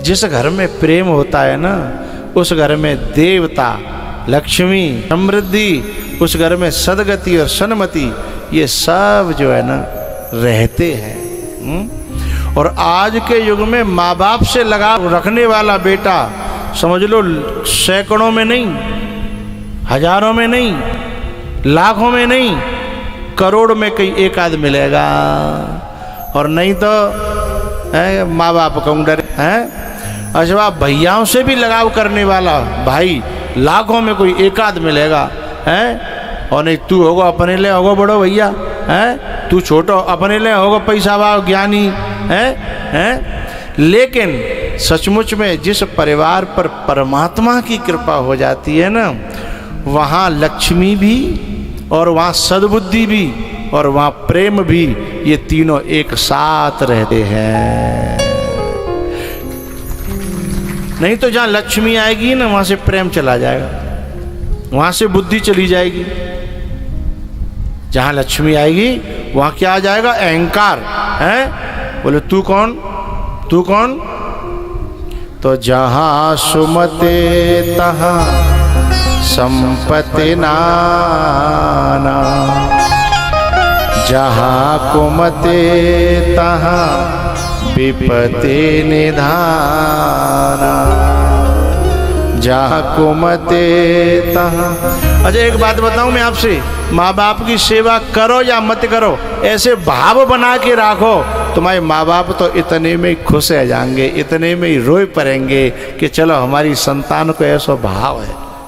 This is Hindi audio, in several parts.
जिस घर में प्रेम होता है ना, उस घर में देवता, लक्ष्मी, समृद्धि, उस घर में सदगति और सन्मति, ये सब जो है ना रहते हैं। और आज के युग में माँ बाप से लगाव रखने वाला बेटा समझ लो सैकड़ों में नहीं, हजारों में नहीं, लाखों में नहीं, करोड़ में कई एक आध मिलेगा। और नहीं तो माँ बाप का डर है। अच्छा, भैयाओं से भी लगाव करने वाला भाई लाखों में कोई एक आध मिलेगा है। और नहीं तू होगा अपने लिए होगा बड़ो भैया है, तू छोटो अपने लिए होगा पैसा वाला ज्ञानी है। लेकिन सचमुच में जिस परिवार पर परमात्मा की कृपा हो जाती है ना, वहाँ लक्ष्मी भी और वहाँ सद्बुद्धि भी और वहाँ प्रेम भी, ये तीनों एक साथ रहते हैं। नहीं तो जहाँ लक्ष्मी आएगी ना, वहाँ से प्रेम चला जाएगा, वहाँ से बुद्धि चली जाएगी। जहाँ लक्ष्मी आएगी वहाँ क्या आ जाएगा? अहंकार है। बोले तू कौन, तू कौन? तो जहाँ सुमते तहाँ संपत्ति नाना, जहाँ कुमते तहाँ विपत्ति निधाना, जहाँ कुमते तहाँ। अच्छा एक बात बताऊं मैं आपसे, माँ बाप की सेवा करो या मत करो, ऐसे भाव बना के रखो, तुम्हारे माँ बाप तो इतने में ही खुश रह जाएंगे, इतने में ही रोए पड़ेंगे कि चलो हमारी संतान को ऐसा भाव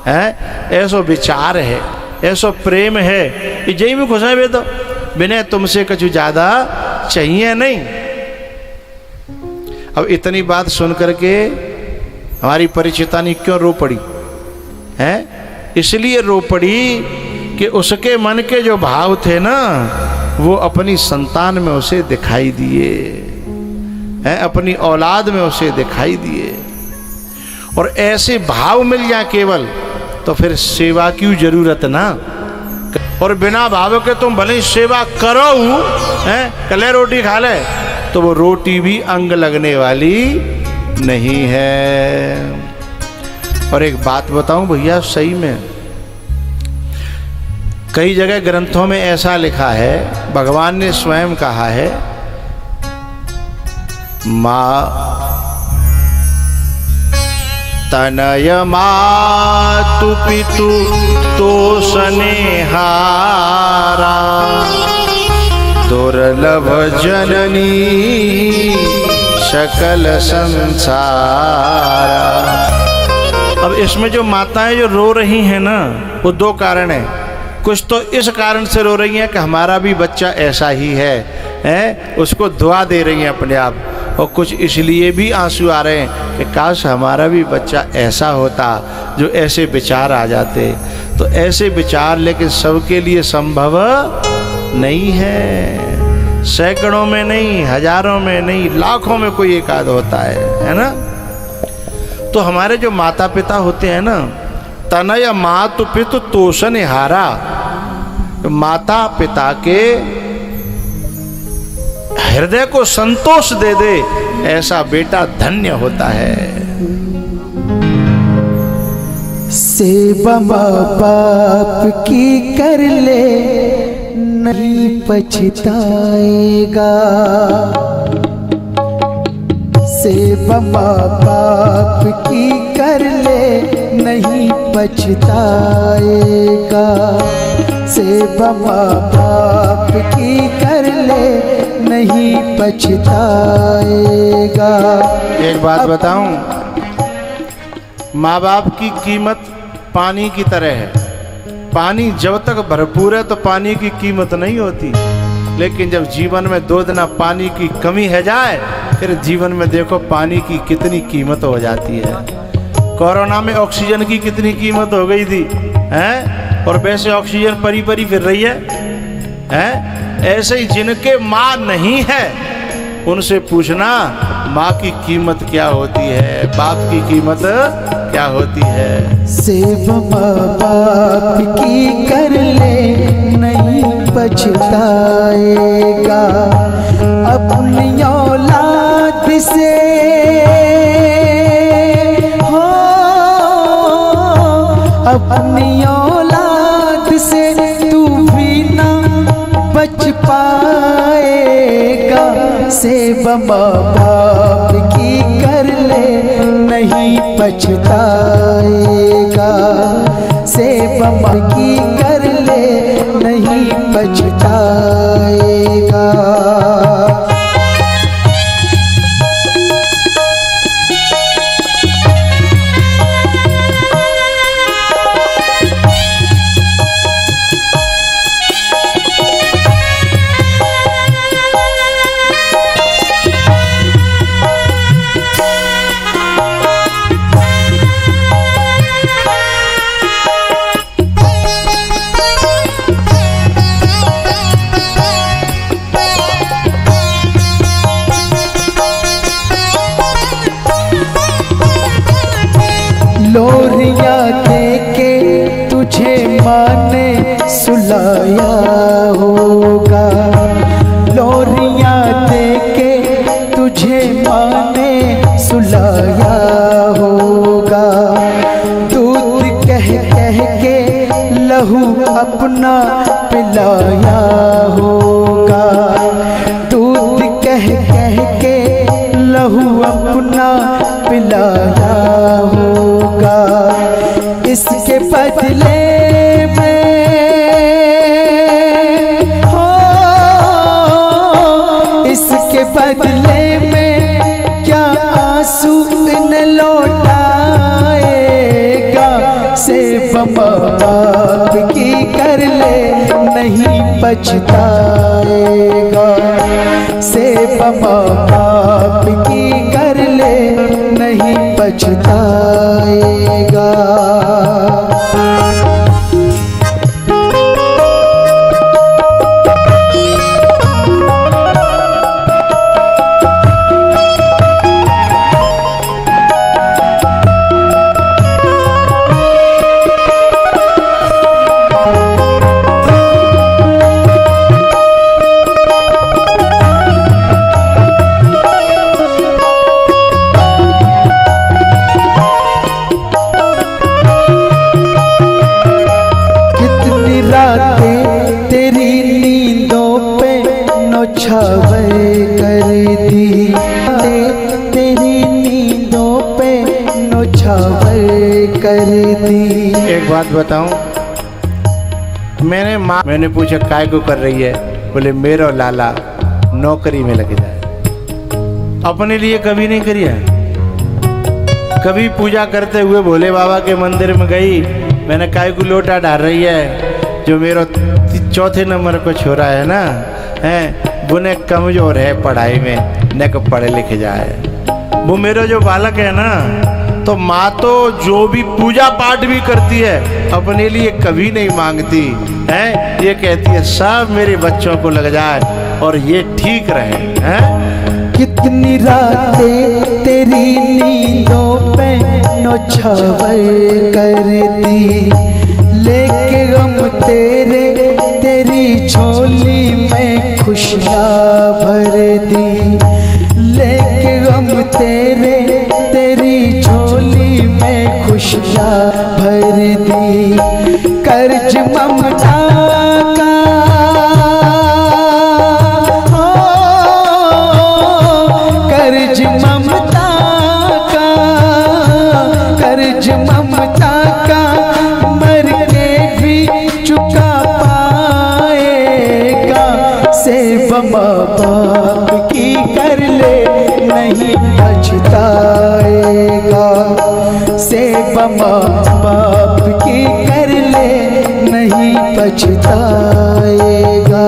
है, ऐसा विचार है, ऐसा प्रेम है कि जय में खुश है। वे तो बिना तुमसे कुछ ज़्यादा चाहिए नहीं। अब इतनी बात सुन करके हमारी परिचितानी क्यों रो पड़ी है? इसलिए रो पड़ी कि उसके मन के जो भाव थे ना, वो अपनी संतान में उसे दिखाई दिए हैं, अपनी औलाद में उसे दिखाई दिए। और ऐसे भाव मिल जाए केवल, तो फिर सेवा की जरूरत ना। और बिना भाव के तुम भले ही सेवा करो हैं, कले रोटी खा ले, तो वो रोटी भी अंग लगने वाली नहीं है। और एक बात बताऊं भैया, सही में कई जगह ग्रंथों में ऐसा लिखा है, भगवान ने स्वयं कहा है, माँ तनय मातु पितु तोषने हारा, दुर्लभ जननी सकल संसारा। अब इसमें जो माताएं जो रो रही हैं ना, वो दो कारण है। कुछ तो इस कारण से रो रही हैं कि हमारा भी बच्चा ऐसा ही है, उसको दुआ दे रही हैं अपने आप। और कुछ इसलिए भी आंसू आ रहे हैं कि काश हमारा भी बच्चा ऐसा होता, जो ऐसे विचार आ जाते। तो ऐसे विचार लेकिन सबके लिए संभव नहीं है, सैकड़ों में नहीं, हजारों में नहीं, लाखों में कोई एक आध होता है ना। तो हमारे जो माता पिता होते हैं ना, तनय मातु पितु तोषण हारा, माता पिता के हृदय को संतोष दे दे, ऐसा बेटा धन्य होता है। सेवा माँ बाप की कर ले, नहीं पछताएगा। सेवा माँ बाप की कर ले, नहीं पछताएगा। सेवा माँ बाप की कर ले, नहीं पछताएगा। एक बात बताऊं, माँ बाप की कीमत पानी की तरह है। पानी जब तक भरपूर है तो पानी की कीमत नहीं होती, लेकिन जब जीवन में 2 दिन पानी की कमी है जाए, फिर जीवन में देखो पानी की कितनी कीमत हो जाती है। कोरोना में ऑक्सीजन की कितनी कीमत हो गई थी हैं, और वैसे ऑक्सीजन परी परी फिर रही है। ऐसे ही जिनके माँ नहीं है, उनसे पूछना माँ की कीमत क्या होती है, बाप की कीमत क्या होती है। सेवा माँ बाप की कर ले, नहीं पछताएगा। अपनी औलाद से अपनी औलाद से तू भी ना बच पाएगा। सेवा माँ बाप की कर ले नहीं पछताएगा। सेवा माँ की कर ले नहीं पछताएगा। लोरिया दे के तुझे माँ ने सुलाया होगा। लोरिया दे के तुझे माँ ने सुलाया होगा। दूध कह कह के लहू अपना पिलाया होगा। दूध कह कह के लहू अपना पिलाया होगा। इसके बदले में हो, इसके बदले में क्या आंसू न लौटाएगा। सेवा माँ बाप की कर ले नहीं पछताएगा। सेवा माँ बाप की कर ले नहीं पछताएगा। तेरी नींदों पे नौछावर कर दी। तेरी नींदों पे नौछावर कर दी। एक बात बताऊं, मैंने पूछा काय को कर रही है, बोले मेरा लाला नौकरी में लग जाए। अपने लिए कभी नहीं करी है। कभी पूजा करते हुए भोले बाबा के मंदिर में गई, मैंने काय को लोटा डाल रही है, जो मेरा चौथे नंबर को छोरा है ना, है बुने कमजोर है पढ़ाई में, न को पढ़े लिखे जाए। वो मेरा जो बालक है ना, तो माँ तो जो भी पूजा पाठ भी करती है अपने लिए कभी नहीं मांगती है। ये कहती है सब मेरे बच्चों को लग जाए और ये ठीक रहे हैं। कितनी रातें तेरी नींदों पे नौछावर कर दी। लेके गम तेरे तेरी झोली में खुशियाँ भर दी। लेके गम तेरे तेरी झोली में खुशियाँ भर दी। कर्ज ममता का हो, कर्ज ममता का, कर्ज ममता का मर के भी चुका पाएगा। सेवा माँ बाप की कर ले नहीं पछताएगा। सेवा माँ बाप की कर ले नहीं पछताएगा।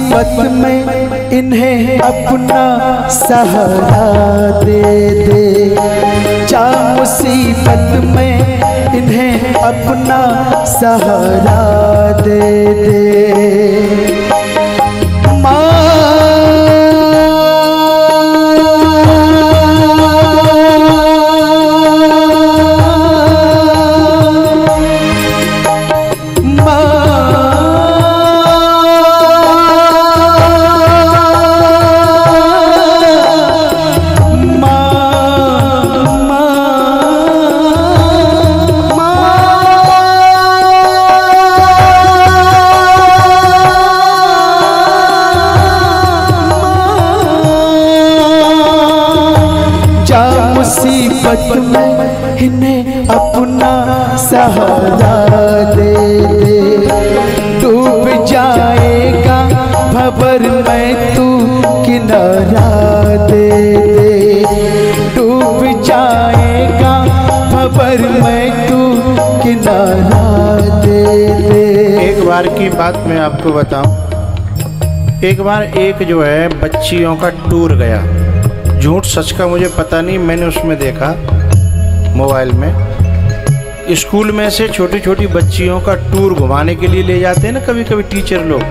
मुसीबत में इन्हें अपना सहारा दे दे, जा मुसीबत में इन्हें अपना सहारा दे दे। मुसीबत में इन्हें अपना सहारा दे दे, डूब जाएगा भंवर में तू किनारा दे दे, डूब जाएगा भंवर में तू किनारा दे दे। एक बार की बात मैं आपको बताऊं, एक बार एक जो है बच्चियों का टूर गया, झूठ सच का मुझे पता नहीं, मैंने उसमें देखा मोबाइल में, स्कूल में से छोटी छोटी बच्चियों का टूर घुमाने के लिए ले जाते हैं ना कभी कभी टीचर लोग,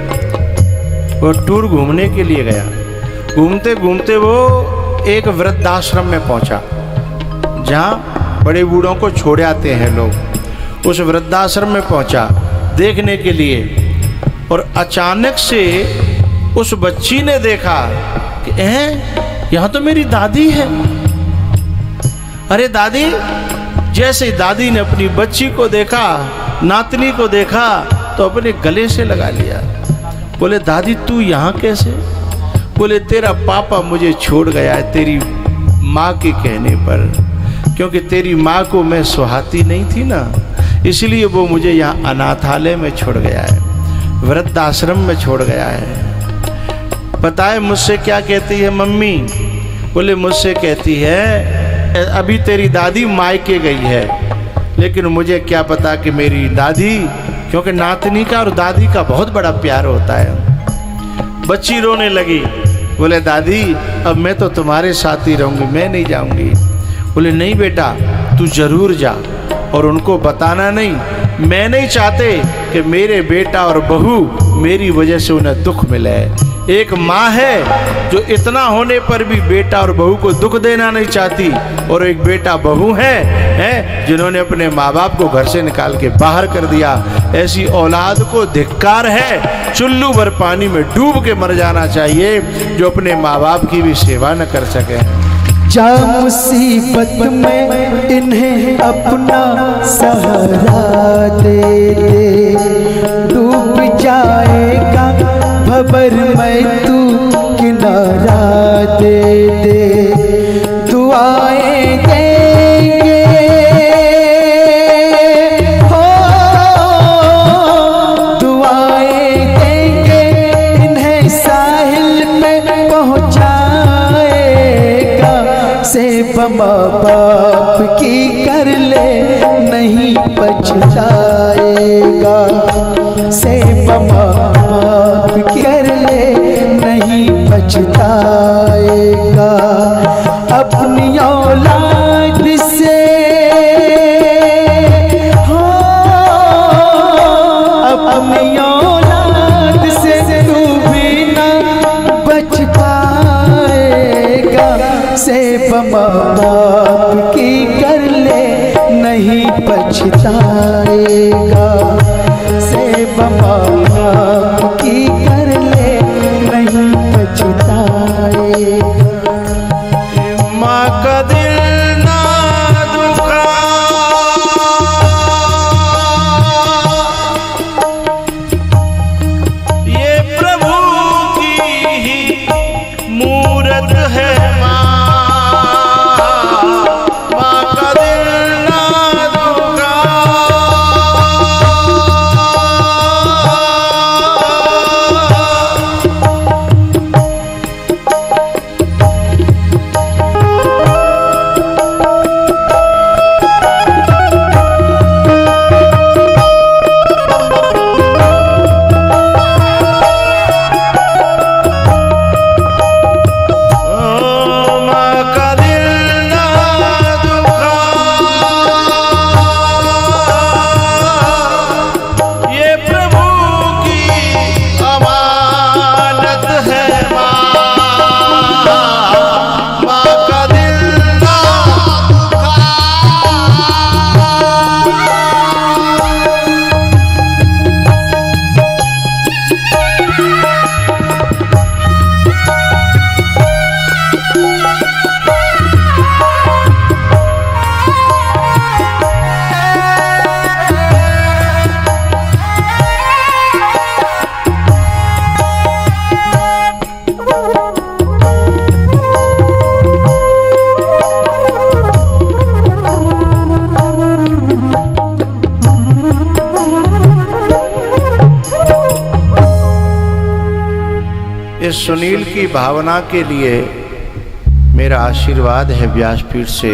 वो टूर घूमने के लिए गया। घूमते घूमते वो एक वृद्धाश्रम में पहुंचा, जहां बड़े बूढ़ों को छोड़ आते हैं लोग। उस वृद्धाश्रम में पहुंचा देखने के लिए, और अचानक से उस बच्ची ने देखा कि यहाँ तो मेरी दादी है। अरे दादी! जैसे दादी ने अपनी बच्ची को देखा, नातनी को देखा, तो अपने गले से लगा लिया। बोले दादी तू यहाँ कैसे? बोले तेरा पापा मुझे छोड़ गया है तेरी माँ के कहने पर, क्योंकि तेरी माँ को मैं सुहाती नहीं थी ना, इसलिए वो मुझे यहाँ अनाथालय में छोड़ गया है, वृद्धाश्रम में छोड़ गया है। पता है मुझसे क्या कहती है मम्मी? बोले मुझसे कहती है अभी तेरी दादी मायके गई है, लेकिन मुझे क्या पता कि मेरी दादी, क्योंकि नातनी का और दादी का बहुत बड़ा प्यार होता है। बच्ची रोने लगी, बोले दादी अब मैं तो तुम्हारे साथ ही रहूँगी, मैं नहीं जाऊँगी। बोले नहीं बेटा तू जरूर जा, और उनको बताना नहीं, मैं नहीं चाहते कि मेरे बेटा और बहू मेरी वजह से उन्हें दुख मिले। एक माँ है जो इतना होने पर भी बेटा और बहू को दुख देना नहीं चाहती, और एक बेटा बहू है जिन्होंने अपने माँ बाप को घर से निकाल के बाहर कर दिया। ऐसी औलाद को धिक्कार है, चुल्लू भर पानी में डूब के मर जाना चाहिए जो अपने माँ बाप की भी सेवा न कर सके। जा मुसीबत में इन्हें अपना सहारा दे दे, डूब जाएगा भंवर में तू किनारा दे दे। दुआएं देंगे हो, दुआएं देंगे इन्हें साहिल में पहुँचाएगा, सेब माँ बाप की कर ले नहीं पछताएगा, सेब माँ बाप की कर ले नहीं पछताएगा। अपनी औलाद से हो, अपनी औलाद से तू भी ना बच पाएगा, सेब माँ बाप की कर ले नहीं पछताएगा, सेब माँ बाप की कर ले नहीं पछताएगा। माँ का दिल ना दुखा, ये प्रभु की ही मूरत है माँ, माँ का दिल ना दुखा। ये सुनील की भावना के लिए मेरा आशीर्वाद है व्यासपीठ से।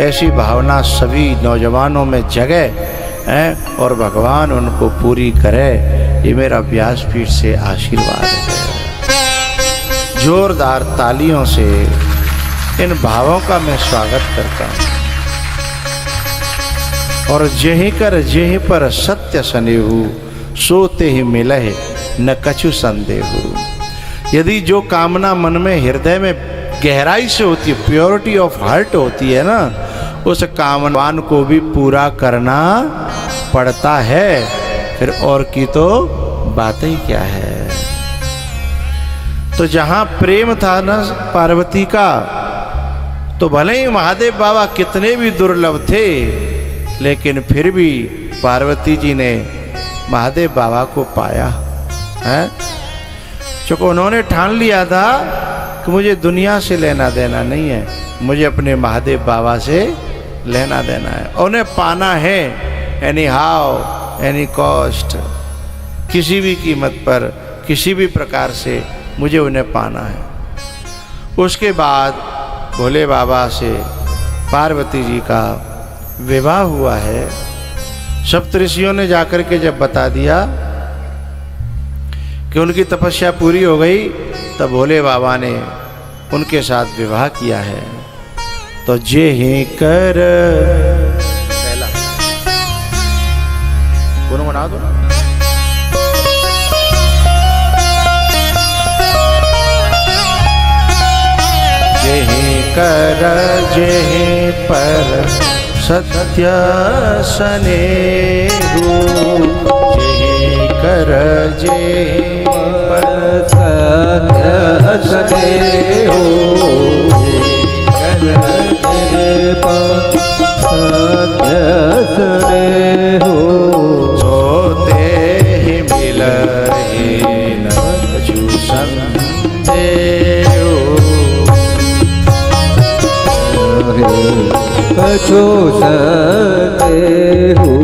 ऐसी भावना सभी नौजवानों में जगे हैं और भगवान उनको पूरी करे, ये मेरा व्यासपीठ से आशीर्वाद है। जोरदार तालियों से इन भावों का मैं स्वागत करता हूँ। और जेहि पर सत्य सनेहु, सोते ही मिलहे न कछु संदेहु। यदि जो कामना मन में हृदय में गहराई से होती है, प्योरिटी ऑफ हार्ट होती है ना, उस कामवान को भी पूरा करना पड़ता है। फिर और की तो बात ही क्या है। तो जहां प्रेम था ना पार्वती का, तो भले ही महादेव बाबा कितने भी दुर्लभ थे, लेकिन फिर भी पार्वती जी ने महादेव बाबा को पाया है। क्योंकि उन्होंने ठान लिया था कि मुझे दुनिया से लेना देना नहीं है, मुझे अपने महादेव बाबा से लेना देना है। उन्हें पाना है एनी हाउ एनी कॉस्ट, किसी भी कीमत पर, किसी भी प्रकार से मुझे उन्हें पाना है। उसके बाद भोले बाबा से पार्वती जी का विवाह हुआ है। सप्तऋषियों ने जाकर के जब बता दिया कि उनकी तपस्या पूरी हो गई, तब भोले बाबा ने उनके साथ विवाह किया है। तो जेहि कर पहला गुनगुना दो ना। जेहि कर जेहि पर सत्य सनेहु, जेहि कर जेहि पर सत्य सनेहु, सत्य सनेहु। सोते ही मिलहि न कछु संदेहु, कछु संदेहु।